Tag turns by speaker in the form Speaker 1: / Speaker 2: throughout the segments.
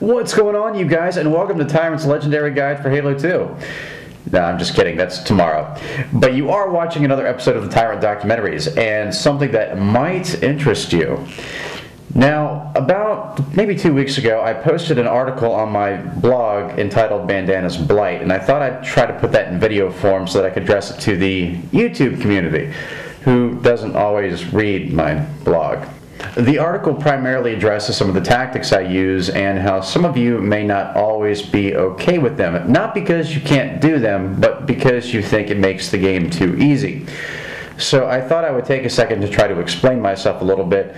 Speaker 1: What's going on, you guys, and welcome to Tyrant's Legendary Guide for Halo 2. No, I'm just kidding, that's tomorrow. But you are watching another episode of the Tyrant documentaries, and something that might interest you. Now, about maybe 2 weeks ago, I posted an article on my blog entitled Bandana's Blight, and I thought I'd try to put that in video form so that I could address it to the YouTube community, who doesn't always read my blog. The article primarily addresses some of the tactics I use and how some of you may not always be okay with them. Not because you can't do them, but because you think it makes the game too easy. So I thought I would take a second to try to explain myself a little bit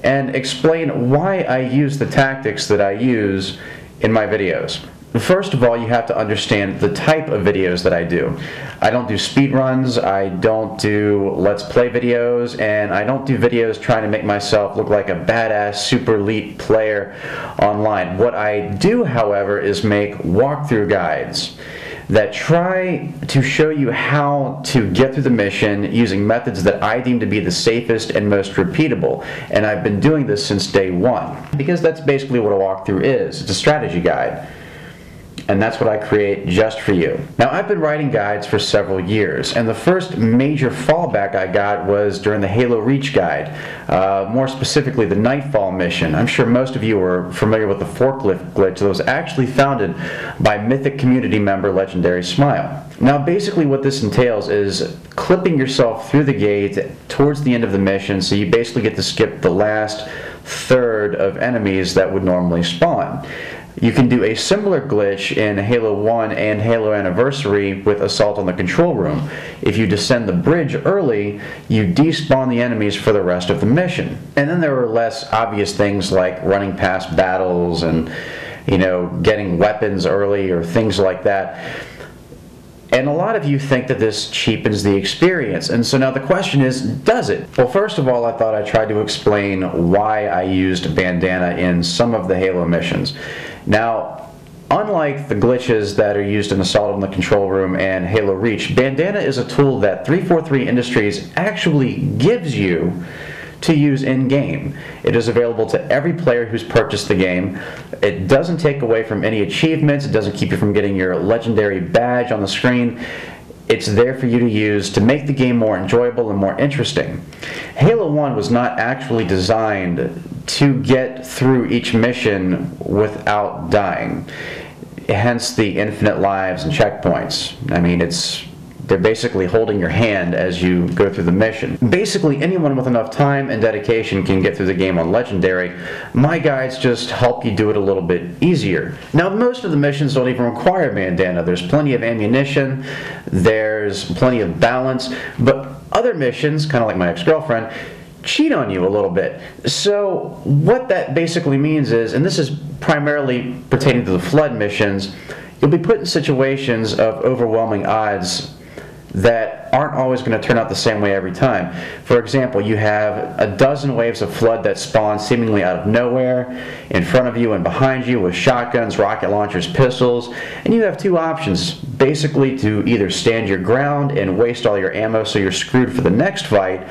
Speaker 1: and explain why I use the tactics that I use in my videos. First of all, you have to understand the type of videos that I do. I don't do speedruns, I don't do Let's Play videos, and I don't do videos trying to make myself look like a badass, super elite player online. What I do, however, is make walkthrough guides that try to show you how to get through the mission using methods that I deem to be the safest and most repeatable. And I've been doing this since day one, because that's basically what a walkthrough is. It's a strategy guide. And that's what I create just for you. Now, I've been writing guides for several years, and the first major fallback I got was during the Halo Reach guide, more specifically the Nightfall mission. I'm sure most of you are familiar with the forklift glitch that was actually founded by Mythic community member Legendary Smile. Now, basically what this entails is clipping yourself through the gate towards the end of the mission, so you basically get to skip the last third of enemies that would normally spawn. You can do a similar glitch in Halo 1 and Halo Anniversary with Assault on the Control Room. If you descend the bridge early, you despawn the enemies for the rest of the mission. And then there are less obvious things like running past battles and, getting weapons early or things like that. And a lot of you think that this cheapens the experience. And so now the question is, does it? Well, first of all, I thought I'd try to explain why I used Bandana in some of the Halo missions. Now, unlike the glitches that are used in Assault on the Control Room and Halo Reach, Bandana is a tool that 343 Industries actually gives you to use in-game. It is available to every player who's purchased the game. It doesn't take away from any achievements. It doesn't keep you from getting your legendary badge on the screen. It's there for you to use to make the game more enjoyable and more interesting. Halo 1 was not actually designed to get through each mission without dying. Hence the infinite lives and checkpoints. I mean, they're basically holding your hand as you go through the mission. Basically, anyone with enough time and dedication can get through the game on Legendary. My guides just help you do it a little bit easier. Now, most of the missions don't even require Bandana. There's plenty of ammunition, there's plenty of balance, but other missions, kind of like my ex-girlfriend, cheat on you a little bit. So what that basically means is, and this is primarily pertaining to the Flood missions, you'll be put in situations of overwhelming odds that aren't always going to turn out the same way every time. For example, you have a dozen waves of Flood that spawn seemingly out of nowhere, in front of you and behind you, with shotguns, rocket launchers, pistols, and you have two options, basically to either stand your ground and waste all your ammo so you're screwed for the next fight,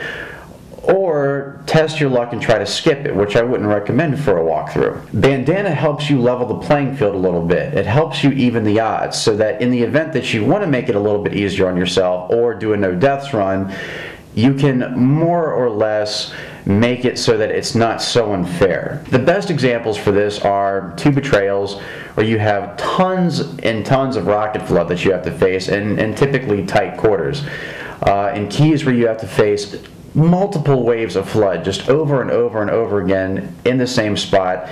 Speaker 1: or test your luck and try to skip it, which I wouldn't recommend for a walkthrough. Bandana helps you level the playing field a little bit. It helps you even the odds, so that in the event that you want to make it a little bit easier on yourself or do a no deaths run, you can more or less make it so that it's not so unfair. The best examples for this are 2 betrayals, where you have tons and tons of rocket flood that you have to face in typically tight quarters. In Keys, where you have to face multiple waves of flood just over and over and over again in the same spot,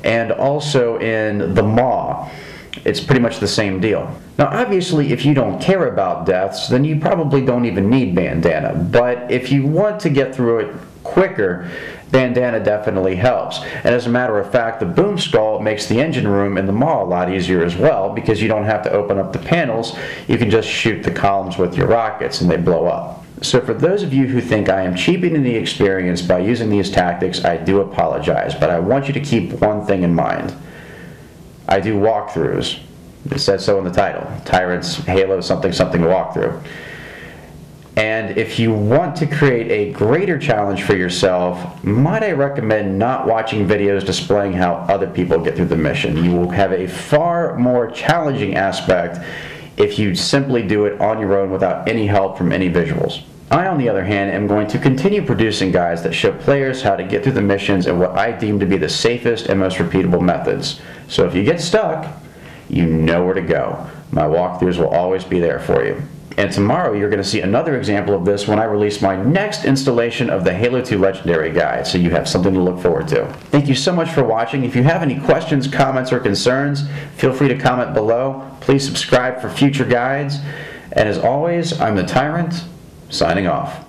Speaker 1: and also in the Maw. It's pretty much the same deal. Now, obviously, if you don't care about deaths, then you probably don't even need Bandana, but if you want to get through it quicker, Bandana definitely helps. And as a matter of fact, the Boom Skull makes the engine room in the Maw a lot easier as well, because you don't have to open up the panels. You can just shoot the columns with your rockets and they blow up. So for those of you who think I am cheapening the experience by using these tactics, I do apologize, but I want you to keep one thing in mind. I do walkthroughs. It says so in the title. Tyrant's Halo something something walkthrough. And if you want to create a greater challenge for yourself, might I recommend not watching videos displaying how other people get through the mission. You will have a far more challenging aspect if you simply do it on your own without any help from any visuals. I, on the other hand, am going to continue producing guides that show players how to get through the missions in what I deem to be the safest and most repeatable methods. So if you get stuck, you know where to go. My walkthroughs will always be there for you. And tomorrow you're going to see another example of this when I release my next installation of the Halo 2 Legendary Guide, so you have something to look forward to. Thank you so much for watching. If you have any questions, comments, or concerns, feel free to comment below. Please subscribe for future guides. And as always, I'm the Tyrant, signing off.